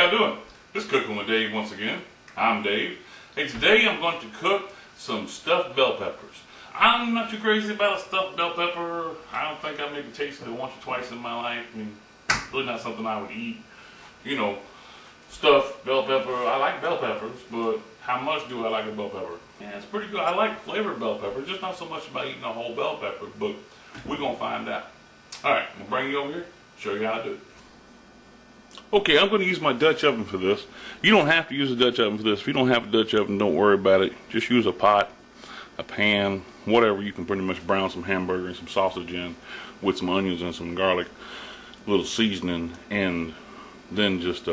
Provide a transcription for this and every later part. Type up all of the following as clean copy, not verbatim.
y'all doing? This is Cooking with Dave once again. I'm Dave. Hey, today I'm going to cook some stuffed bell peppers. I'm not too crazy about a stuffed bell pepper. I don't think I maybe tasted it once or twice in my life. I mean, really not something I would eat. You know, stuffed bell pepper. I like bell peppers, but how much do I like a bell pepper? Yeah, it's pretty good. I like flavored bell peppers, just not so much about eating a whole bell pepper, but we're going to find out. Alright, I'm going to bring you over here, show you how to do it. Okay, I'm going to use my Dutch oven for this. You don't have to use a Dutch oven for this. If you don't have a Dutch oven, don't worry about it. Just use a pot, a pan, whatever. You can pretty much brown some hamburger and some sausage in with some onions and some garlic, a little seasoning, and then just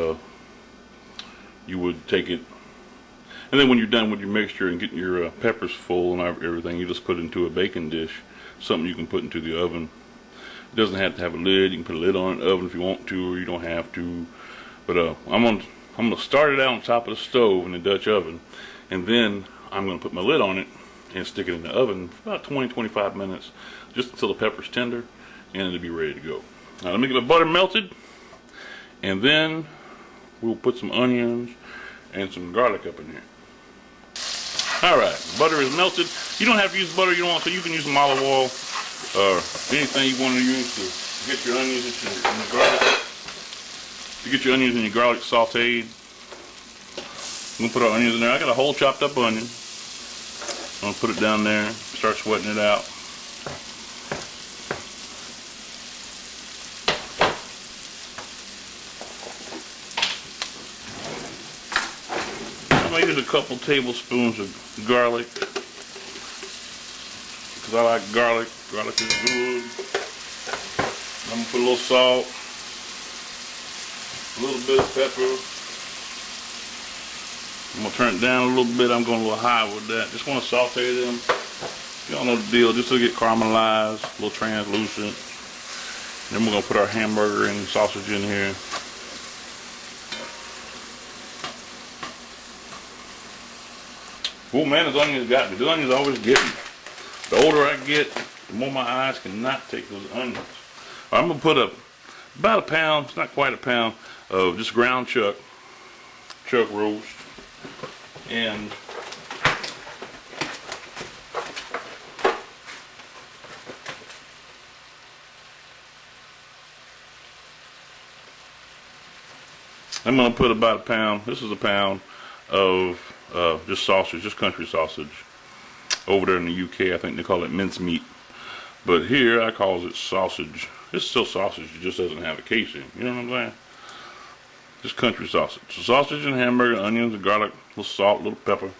you would take it, and then when you're done with your mixture and getting your peppers full and everything, you just put it into a baking dish, something you can put into the oven. It doesn't have to have a lid. You can put a lid on the oven if you want to, or you don't have to. But I'm gonna start it out on top of the stove in the Dutch oven, and then I'm gonna put my lid on it and stick it in the oven for about 20-25 minutes, just until the pepper's tender, and it'll be ready to go. Now let me get my butter melted, and then we'll put some onions and some garlic up in here. Alright, butter is melted. You don't have to use butter you don't want to. You can use some olive oil or anything you want to use to get your onions and your garlic. To get your onions and your garlic sauteed. I'm going to put our onions in there. I got a whole chopped up onion. I'm going to put it down there, start sweating it out. I'm going to use a couple tablespoons of garlic, because I like garlic. Garlic is good. I'm going to put a little salt, a little bit of pepper. I'm going to turn it down a little bit. I'm going a little high with that. Just want to saute them. Y'all know the deal. Just to get caramelized, a little translucent. Then we're going to put our hamburger and sausage in here. Oh man, this onions got me. This onions always get me. The older I get, the more my eyes cannot take those onions. I'm going to put about a pound, it's not quite a pound, of just ground chuck roast. And I'm going to put about a pound, this is a pound of just sausage, just country sausage. Over there in the UK, I think they call it mincemeat. But here, I call it sausage. It's still sausage, it just doesn't have a casing. You know what I'm saying? Just country sausage. So sausage and hamburger, onions and garlic, a little salt, a little pepper.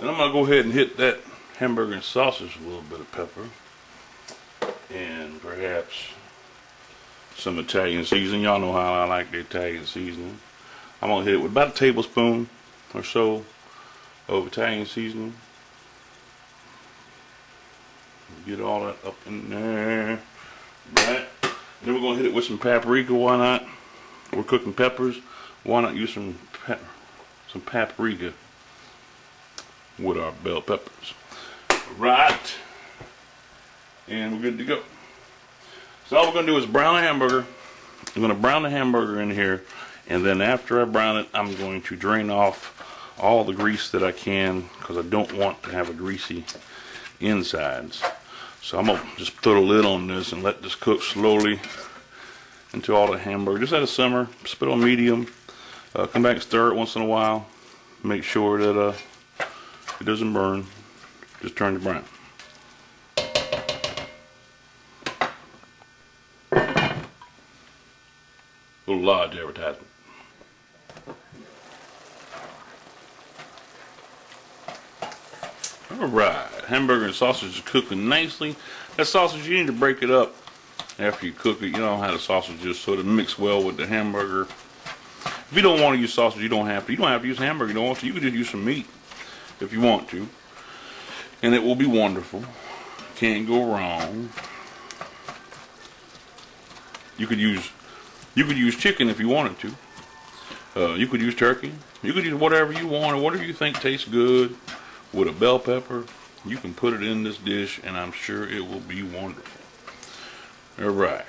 And I'm going to go ahead and hit that hamburger and sausage with a little bit of pepper. And perhaps some Italian seasoning. Y'all know how I like the Italian seasoning. I'm going to hit it with about a tablespoon or so of Italian seasoning. Get all that up in there. Right. Then we're going to hit it with some paprika. Why not? We're cooking peppers. Why not use some paprika with our bell peppers? Right. And we're good to go. So all we're going to do is brown the hamburger. I'm going to brown the hamburger in here. And then after I brown it, I'm going to drain off all the grease that I can, because I don't want to have a greasy insides. So I'm going to just throw the lid on this and let this cook slowly until all the hamburger, just at a simmer, spit on medium. Come back and stir it once in a while. Make sure that it doesn't burn. Just turn to brown. Little lodge advertisement. Alright, hamburger and sausage is cooking nicely. That sausage, you need to break it up after you cook it. You know how the sausage is, so to mix well with the hamburger. If you don't want to use sausage, you don't have to. You don't have to use hamburger. You don't want to. You can just use some meat if you want to, and it will be wonderful. Can't go wrong. You could use chicken if you wanted to. You could use turkey. You could use whatever you want, or whatever you think tastes good with a bell pepper. You can put it in this dish, and I'm sure it will be wonderful. All right.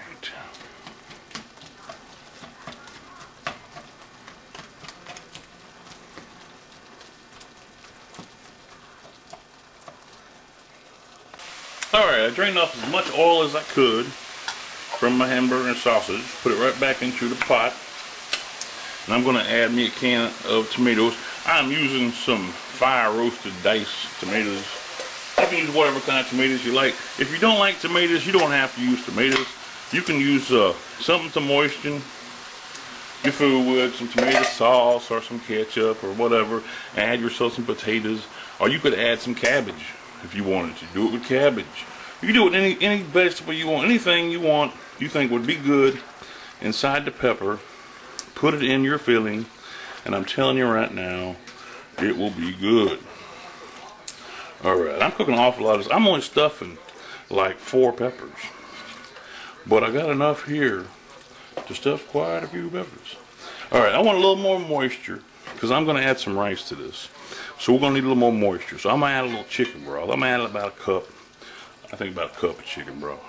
Alright, I drained off as much oil as I could from my hamburger and sausage. Put it right back into the pot. And I'm going to add me a can of tomatoes. I'm using some fire roasted diced tomatoes. You can use whatever kind of tomatoes you like. If you don't like tomatoes, you don't have to use tomatoes. You can use something to moisten your food with, some tomato sauce or some ketchup or whatever. Add yourself some potatoes, or you could add some cabbage if you wanted to. Do it with cabbage. You can do it with any vegetable you want, anything you want you think would be good inside the pepper. Put it in your filling, and I'm telling you right now, it will be good. Alright, I'm cooking an awful lot of this. I'm only stuffing like 4 peppers, but I got enough here to stuff quite a few peppers. Alright, I want a little more moisture because I'm going to add some rice to this. So we're going to need a little more moisture. So I'm going to add a little chicken broth. I'm going to add about a cup. I think about a cup of chicken broth.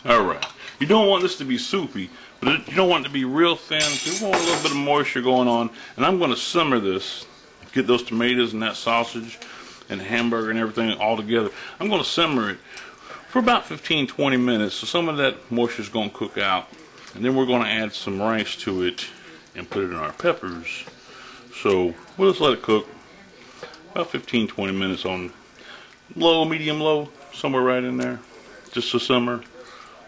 Alright, you don't want this to be soupy, but you don't want it to be real thin. So you want a little bit of moisture going on. And I'm going to simmer this. Get those tomatoes and that sausage and the hamburger and everything all together. I'm going to simmer it for about 15-20 minutes, so some of that moisture is going to cook out, and then we're going to add some rice to it and put it in our peppers. So we'll just let it cook about 15-20 minutes on low, medium low, somewhere right in there, just to simmer.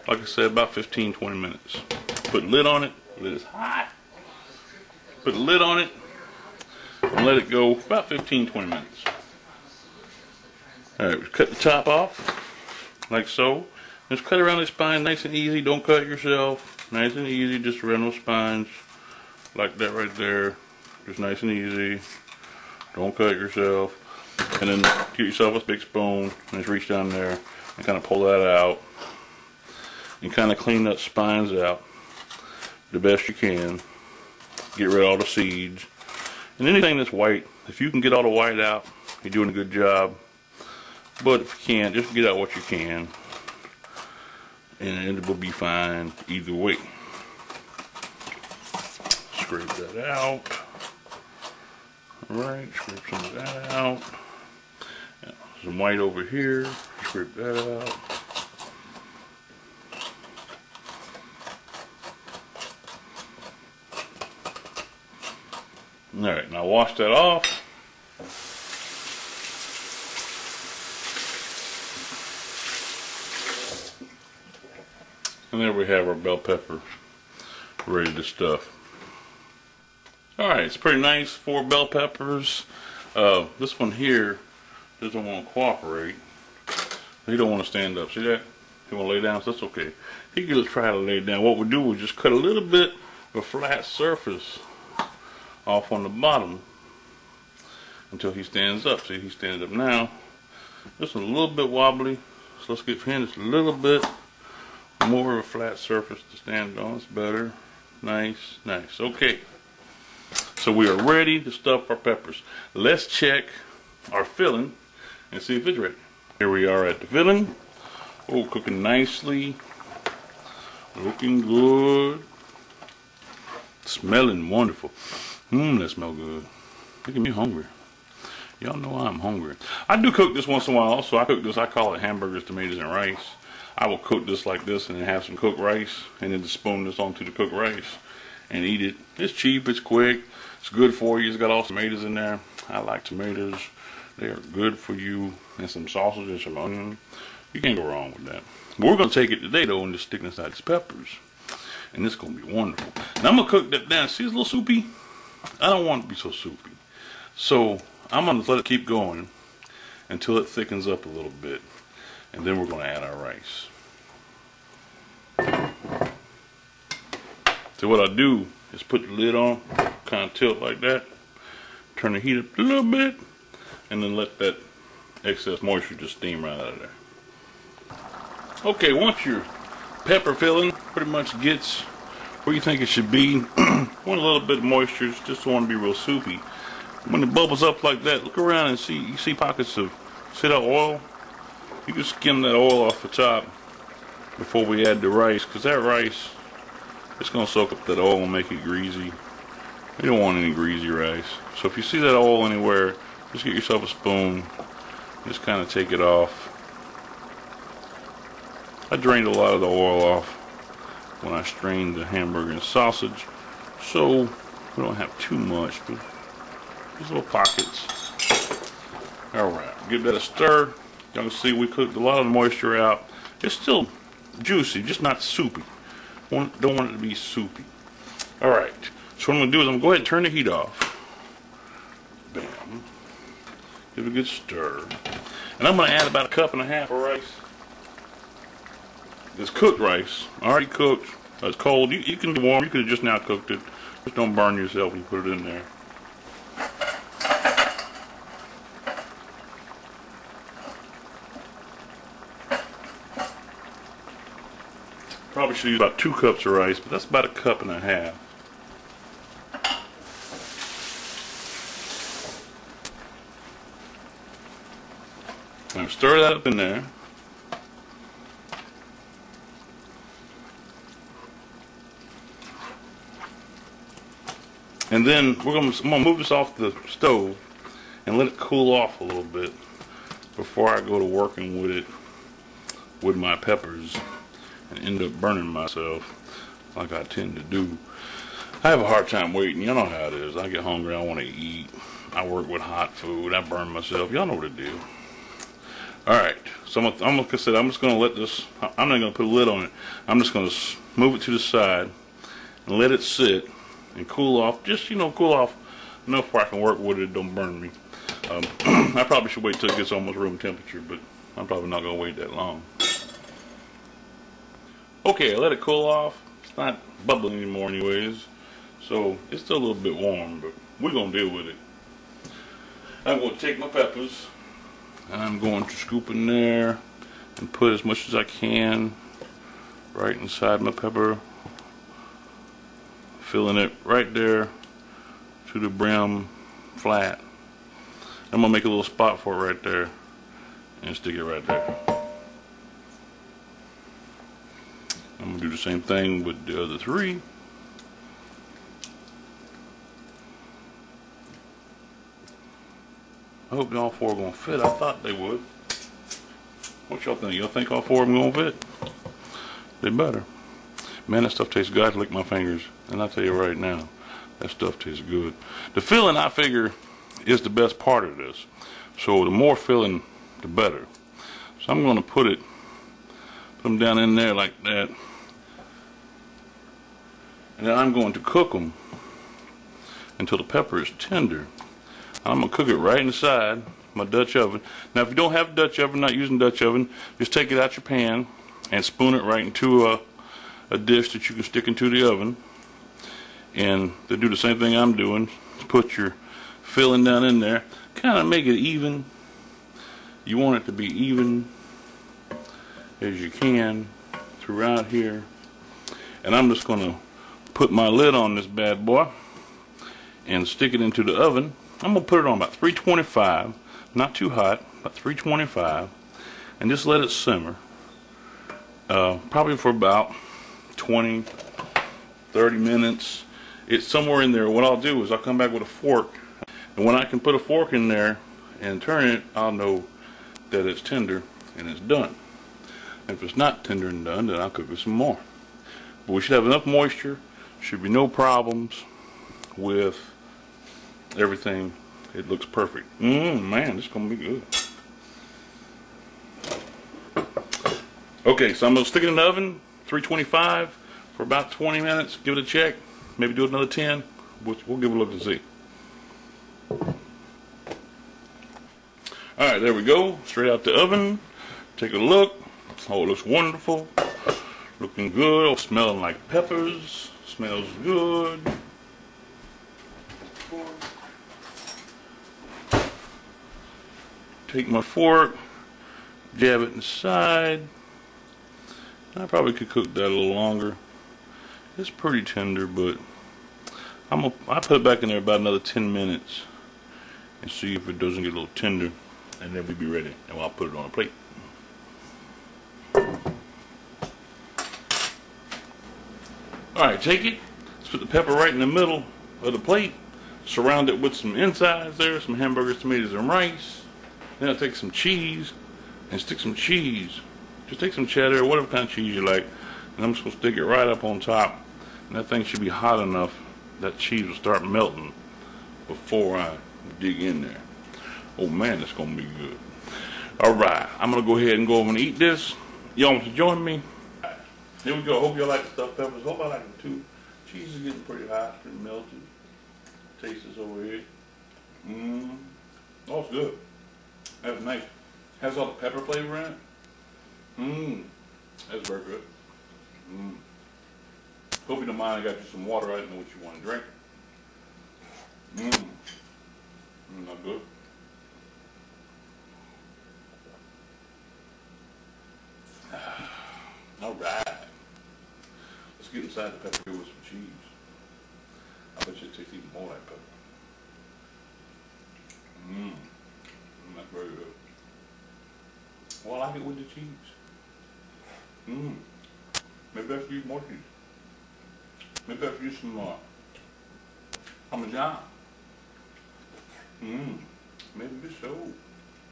Like I said, about 15-20 minutes. Put a lid on it. Lid is hot. Put a lid on it and let it go about 15-20 minutes. All right, cut the top off. Like so. Just cut around the spine nice and easy. Don't cut yourself. Nice and easy. Just around those spines. Like that right there. Just nice and easy. Don't cut yourself. And then get yourself a big spoon and just reach down there and kind of pull that out. And kind of clean that spines out the best you can. Get rid of all the seeds. And anything that's white, if you can get all the white out, you're doing a good job. But if you can't, just get out what you can, and it will be fine either way. Scrape that out. Alright, scrape some of that out. Some white over here. Scrape that out. Alright, now wash that off. And there we have our bell pepper ready to stuff. Alright, it's pretty nice. 4 bell peppers. This one here doesn't want to cooperate. He don't want to stand up. See that? He want to lay down, so that's okay. He can just try to lay down. What we do is just cut a little bit of a flat surface off on the bottom until he stands up. See, he stands up now. Just a little bit wobbly. So let's get him just a little bit more of a flat surface to stand on. It's better. Nice, nice. Okay. So we are ready to stuff our peppers. Let's check our filling and see if it's ready. Here we are at the filling. Oh, cooking nicely. Looking good. Smelling wonderful. That smells good. Making me hungry. Y'all know I'm hungry. I do cook this once in a while also. I cook this, I call it hamburgers, tomatoes, and rice. I will cook this like this and then have some cooked rice and then just spoon this onto the cooked rice and eat it. It's cheap, it's quick, it's good for you. It's got all tomatoes in there. I like tomatoes. They are good for you. And some sausage and some onion. You can't go wrong with that. But we're going to take it today though and just stick inside these peppers. And it's going to be wonderful. Now I'm going to cook that down. See, it's a little soupy? I don't want it to be so soupy. So I'm going to let it keep going until it thickens up a little bit. And then we're going to add our rice. So what I do is put the lid on, kind of tilt like that, turn the heat up a little bit, and then let that excess moisture just steam right out of there. Okay, once your pepper filling pretty much gets where you think it should be, want a little bit of moisture, just don't want to be real soupy. When it bubbles up like that, look around and see, you see pockets of, see that oil? You can skim that oil off the top before we add the rice, because that rice, it's going to soak up that oil and make it greasy. You don't want any greasy rice. So if you see that oil anywhere, just get yourself a spoon Just kind of take it off. I drained a lot of the oil off when I strained the hamburger and sausage, so we don't have too much, but these little pockets. Alright, give that a stir. Y'all can see we cooked a lot of the moisture out. It's still juicy, just not soupy. Don't want it to be soupy. Alright, so what I'm going to do is I'm going to go ahead and turn the heat off. Bam. Give it a good stir. And I'm going to add about 1.5 cups of rice. It's cooked rice, already cooked. It's cold. You can be warm. You could have just now cooked it. Just don't burn yourself when you put it in there. Probably should use about 2 cups of rice, but that's about 1.5 cups. Now stir that up in there. And then I'm gonna move this off the stove and let it cool off a little bit before I go to working with it with my peppers and end up burning myself like I tend to do. I have a hard time waiting. You know how it is. I get hungry. I want to eat. I work with hot food. I burn myself. Y'all know what to do. Alright, so like I said, I'm just going to let this, I'm not going to put a lid on it. I'm just going to move it to the side and let it sit and cool off. Just, cool off enough where I can work with it. Don't burn me. I probably should wait till it gets almost room temperature, but I'm probably not going to wait that long. Okay, I let it cool off. It's not bubbling anymore anyways, so it's still a little bit warm, but we're going to deal with it. I'm going to take my peppers and I'm going to scoop in there and put as much as I can right inside my pepper, filling it right there to the brim flat. I'm going to make a little spot for it right there and stick it right there. I'm going to do the same thing with the other 3. I hope all 4 are going to fit. I thought they would. What y'all think? Y'all think all 4 of them going to fit? They better. Man, that stuff tastes good. I lick my fingers. And I tell you right now, that stuff tastes good. The filling, I figure, is the best part of this. So the more filling, the better. So I'm going to put them down in there like that. And then I'm going to cook them until the pepper is tender. I'm going to cook it right inside my Dutch oven. Now if you don't have a Dutch oven, not using Dutch oven, just take it out your pan and spoon it right into a dish that you can stick into the oven. And to do the same thing I'm doing, put your filling down in there. Kind of make it even. You want it to be even as you can throughout here. And I'm just going to put my lid on this bad boy and stick it into the oven. I'm going to put it on about 325, not too hot, about 325, and just let it simmer. Probably for about 20, 30 minutes. It's somewhere in there. What I'll do is I'll come back with a fork, and when I can put a fork in there and turn it, I'll know that it's tender and it's done. If it's not tender and done, then I'll cook it some more. But we should have enough moisture. Should be no problems with everything. It looks perfect. Man, this is going to be good. Okay, so I'm going to stick it in the oven, 325, for about 20 minutes. Give it a check. Maybe do another 10. We'll give it a look and see. Alright, there we go. Straight out the oven. Take a look. Oh, it looks wonderful. Looking good. Oh, smelling like peppers. Smells good. Take my fork, jab it inside. I probably could cook that a little longer. It's pretty tender, but I put it back in there about another 10 minutes and see if it doesn't get a little tender, and then we'll be ready. And I'll put it on a plate. Alright, take it. Let's put the pepper right in the middle of the plate. Surround it with some insides there, some hamburgers, tomatoes, and rice. Then I'll take some cheese and stick some cheese. Just take some cheddar or whatever kind of cheese you like. And I'm just going to stick it right up on top. And that thing should be hot enough that cheese will start melting before I dig in there. Oh man, it's going to be good. Alright, I'm going to go ahead and go over and eat this. Y'all want to join me? Here we go. Hope y'all like the stuffed peppers. Hope I like them too. Cheese is getting pretty hot, pretty melted. Taste this over here. Oh, it's good. That's nice. Has all the pepper flavor in it. That's very good. Hope you don't mind. I got you some water. I didn't know what you want to drink. Not good. All right. Let's get inside the pepper here with some cheese. I bet you it tastes even more like pepper. That's very good. Well, I like it with the cheese. Maybe I should use more cheese. Maybe I should use some Parmesan. Maybe so.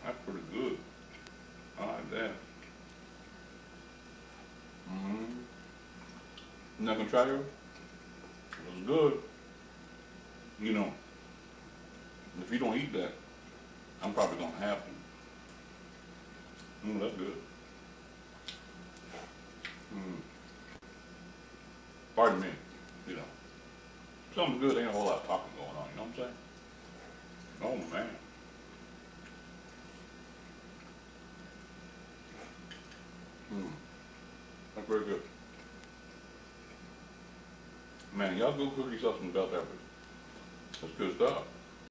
That's pretty good. I like that. You not gonna try yours? It was good. You know, if you don't eat that, I'm probably gonna have to. That's good. Pardon me, you know. Something good, ain't a whole lot of talking going on, you know what I'm saying? Oh man. That's very good. Man, y'all go cook yourself some bell peppers. That's good stuff.